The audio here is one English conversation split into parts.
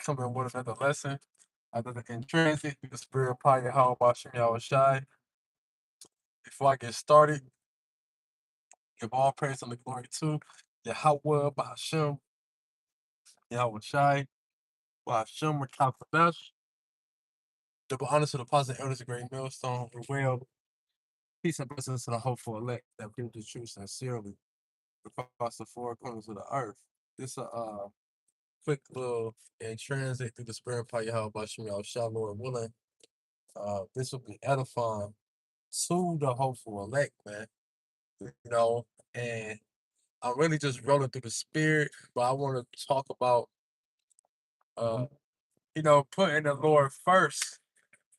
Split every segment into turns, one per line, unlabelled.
coming with another lesson, another Intransit through the spirit of Paya How about Shimmy Shy. Before I get started, give all praise and the glory to Yahweh, Bahashem, Yahweh Shai, Bahashem, Rakam double honor to the positive elders of Great Millstone, and well, peace and blessings to the hopeful elect that bring the truth sincerely across the four corners of the earth. This quick little in transit through the spirit of Paya How about Shimmy Shy, Lord willing. This will be edifying to the hopeful elect, man. You know, and I'm really just rolling through the spirit, but I want to talk about, uh, putting the Lord first.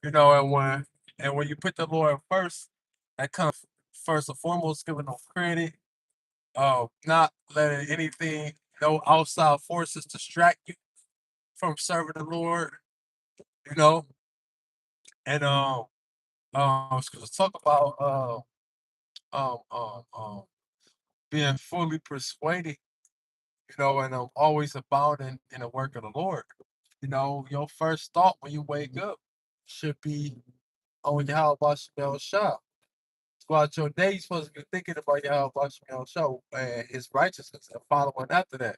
And when you put the Lord first, that comes first and foremost, giving them credit, not letting anything, no outside forces distract you from serving the Lord. You know, and to talk about being fully persuaded, and always abounding in the work of the Lord. Your first thought when you wake up should be on Yahweh Shemel Shah. Throughout your day, you're supposed to be thinking about Yahweh Shemel Shah and his righteousness and following after that.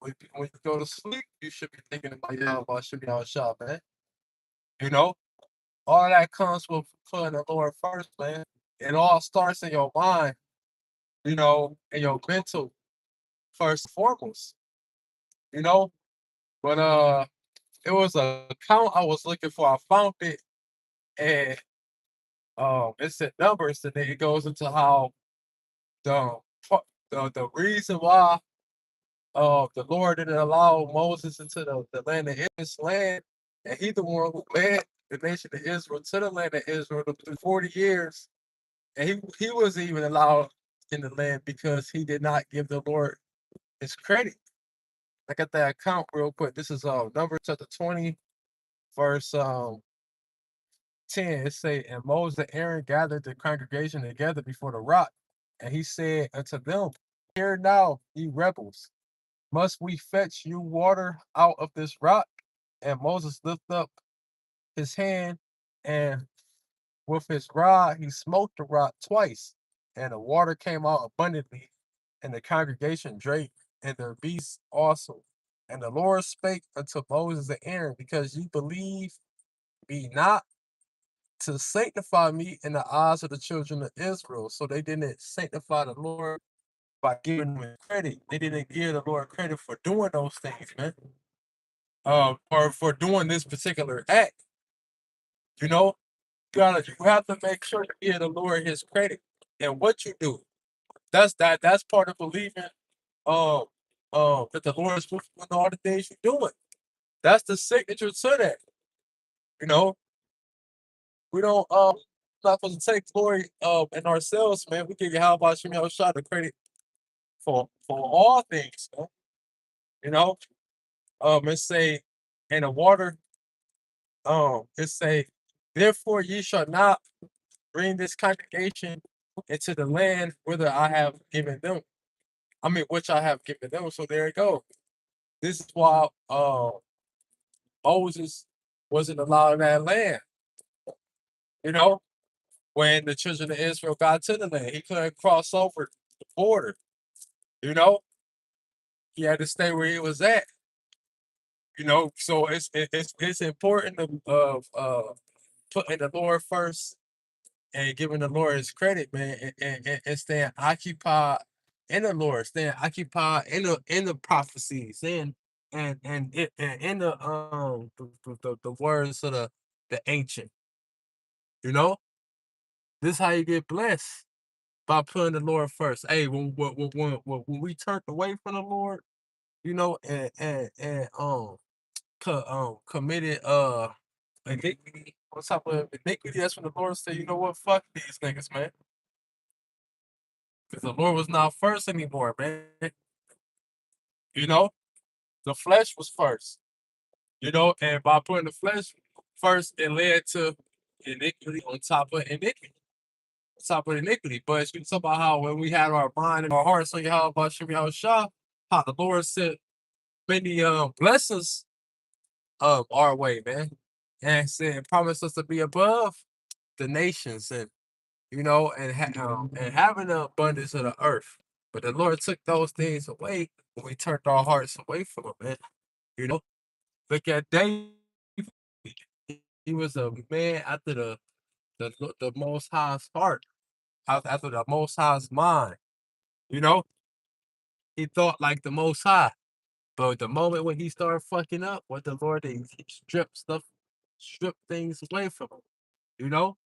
When you go to sleep, you should be thinking about Yahweh Shemel Shah, man. You know, all that comes with putting the Lord first, man. It all starts in your mind, in your mental first and foremost, you know. But it was a account I was looking for. I found it, and it said numbers, and then it goes into how the the reason why the Lord didn't allow Moses into the land of his land, and he the one who led the nation of Israel to the land of Israel through 40 years, and he wasn't even allowed in the land because he did not give the Lord his credit. I got that account real quick. This is Numbers chapter 20, verse 10. It say, and Moses and Aaron gathered the congregation together before the rock, and he said unto them, hear now, ye rebels, must we fetch you water out of this rock? And Moses lifted up his hand, and with his rod he smote the rock twice, and the water came out abundantly, and the congregation drank, and their beasts also. And the Lord spake unto Moses and Aaron, because ye believe me not to sanctify me in the eyes of the children of Israel. So they didn't sanctify the Lord by giving him credit. They didn't give the Lord credit for doing those things, man. Or for doing this particular act. You know, you have to make sure you give the Lord his credit and what you do. That's part of believing um that the Lord is with you in all the things you're doing. That's the signature to that. You know, we don't not supposed to take glory in ourselves, man. We give you how about Shimmy shot the credit for all things, man. You know, it say in the water, it say, therefore ye shall not bring this congregation into the land whither I have given them. I mean, which I have given them. So there you go. This is why Moses wasn't allowed in that land. You know, when the children of Israel got to the land, he couldn't cross over the border. You know, he had to stay where he was at. So it's important to putting the Lord first and giving the Lord his credit, man, and staying occupied in the Lord, staying occupied in the prophecies, and in the words of the ancient. You know, this is how you get blessed by putting the Lord first. Hey, when we turned away from the Lord, and committed iniquity on top of iniquity, that's when the Lord said, you know what, fuck these niggas, man. Because the Lord was not first anymore, man. You know, the flesh was first. And by putting the flesh first, it led to iniquity on top of iniquity. On top of iniquity. But you talk about how when we had our mind and our hearts on how about Shimmy Shah, how the Lord said many blessings our way, man. And said promised us to be above the nations and and having the abundance of the earth. But the Lord took those things away when we turned our hearts away from him, man. You know, look at David. He was a man after the most high's heart, after the most high's mind. You know, he thought like the most high. But the moment when he started fucking up, what the Lord did, he stripped things away from him. You know?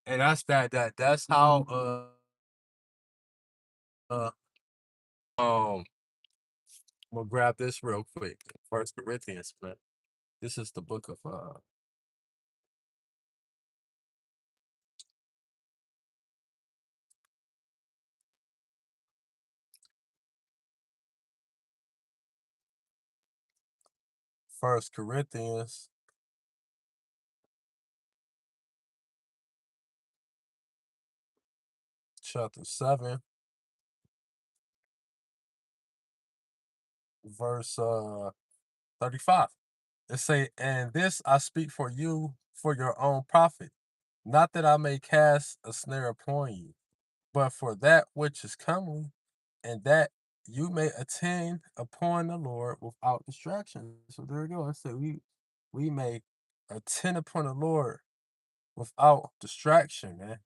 And that's how uh um I'm gonna grab this real quick. First Corinthians, man. This is the book of First Corinthians chapter 7, verse 35. It say, and this I speak for you for your own profit, not that I may cast a snare upon you, but for that which is comely, and that you may attend upon the Lord without distraction. So there you go. I said we may attend upon the Lord without distraction, man.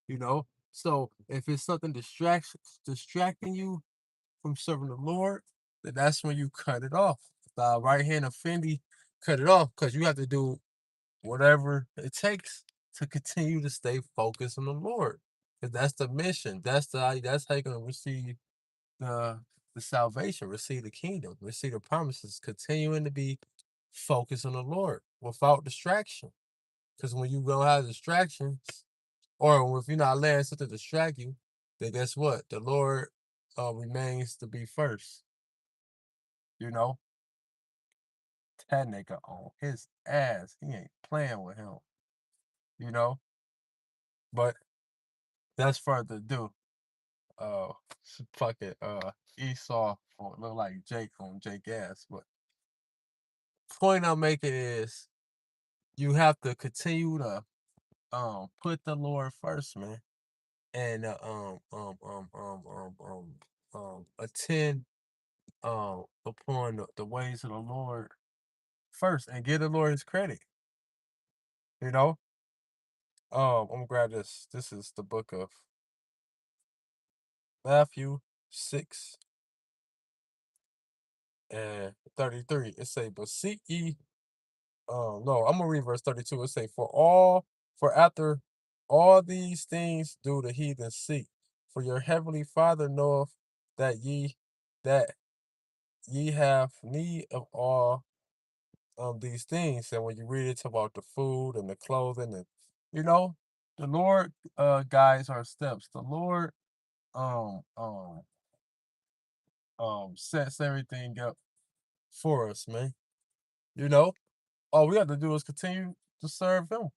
You know? So if it's something distracting you from serving the Lord, then that's when you cut it off. The right hand of Fendi, cut it off because you have to do whatever it takes to continue to stay focused on the Lord. Because that's the mission. That's how you're gonna receive the the salvation, receive the kingdom, receive the promises, continuing to be focused on the Lord without distraction. Because when you don't have distractions, or if you're not letting something distract you, then guess what? The Lord remains to be first. You know, that nigga on his ass. He ain't playing with him. You know, but that's further ado. Uh, fucking Esau or look like Jake on Jake ass. But point I'm making is you have to continue to put the Lord first, man, and attend upon the ways of the Lord first and give the Lord his credit. You know, I'm gonna grab this. This is the book of Matthew 6 and 33. It say, but seek ye. No, I'm gonna read verse 32. It say, for after all these things do the heathen seek, for your heavenly Father knoweth that that ye have need of all these things. And when you read it about the food and the clothing, and you know, the Lord guides our steps. The Lord um um sets everything up for us, man. You know, all we have to do is continue to serve him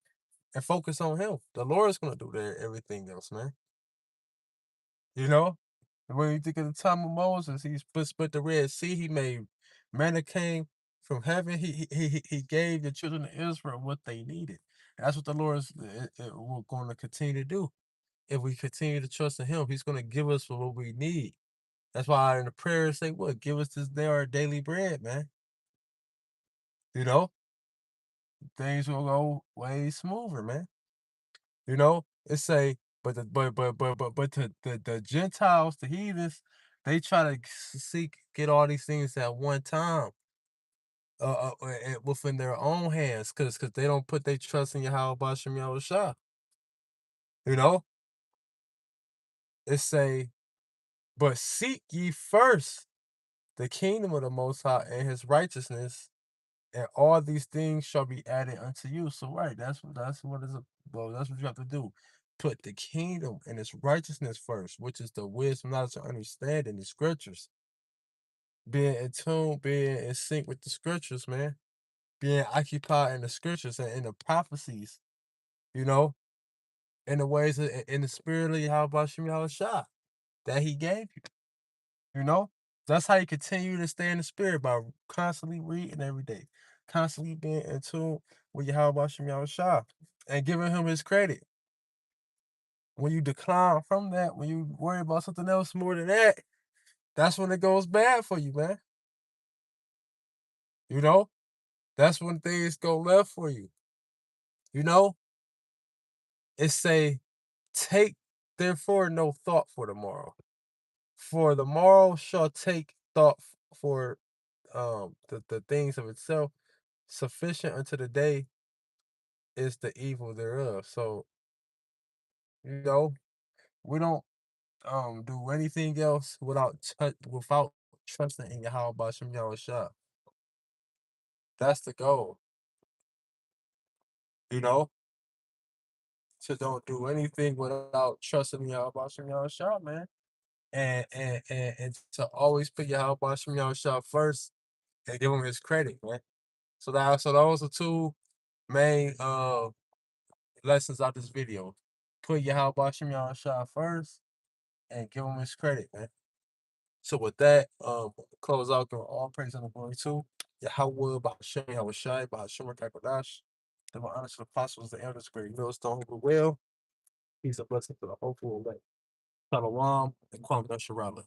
and focus on him. The Lord is gonna do everything else, man. You know? And when you think of the time of Moses, he split the Red Sea, he made manna came from heaven. He gave the children of Israel what they needed. That's what the Lord is we're going to continue to do. If we continue to trust in him, he's going to give us what we need. That's why in the prayer say, what? Give us this day our daily bread, man. You know? Things will go way smoother, man. You know? It say, but the Gentiles, the heathens, they try to get all these things at one time, within their own hands, cause they don't put their trust in Yahweh Bashem Yahushua. You know, it say, but seek ye first the kingdom of the Most High and His righteousness, and all these things shall be added unto you. So right, that's what is well, that's what you have to do. Put the kingdom and its righteousness first, which is the wisdom, knowledge, and understanding the scriptures. Being in tune, being in sync with the scriptures, man. Being occupied in the scriptures and in the prophecies, you know, in the ways of, in the spirit of Yahweh Shem Yahushua that he gave you, you know? That's how you continue to stay in the spirit by constantly reading every day. constantly being in tune with Yahweh Shem Shah and giving him his credit. When you decline from that, when you worry about something else more than that, that's when it goes bad for you, man. You know? That's when things go left for you. You know? It say, take therefore no thought for tomorrow. For the morrow shall take thought for the things of itself. Sufficient unto the day is the evil thereof. So, you know, we don't do anything else without trusting in Yahweh Bashem Yahushua. That's the goal. You know, to don't do anything without trusting in Yahweh Bashem Yahushua, man. And to always put Yahweh Bashem Yahushua first and give him his credit, man. So those are two main lessons out this video. Put Yahweh Bashem Yahushua first and give him his credit, man. So with that, close out with all praise and glory to Yahweh, Bahashem, Yahweh Shai, Bahashem, Kakadash, the honest apostles, the elders, great millstone, who will. Peace and blessing to the hopeful elect. Shalom and Kwam Nasharala.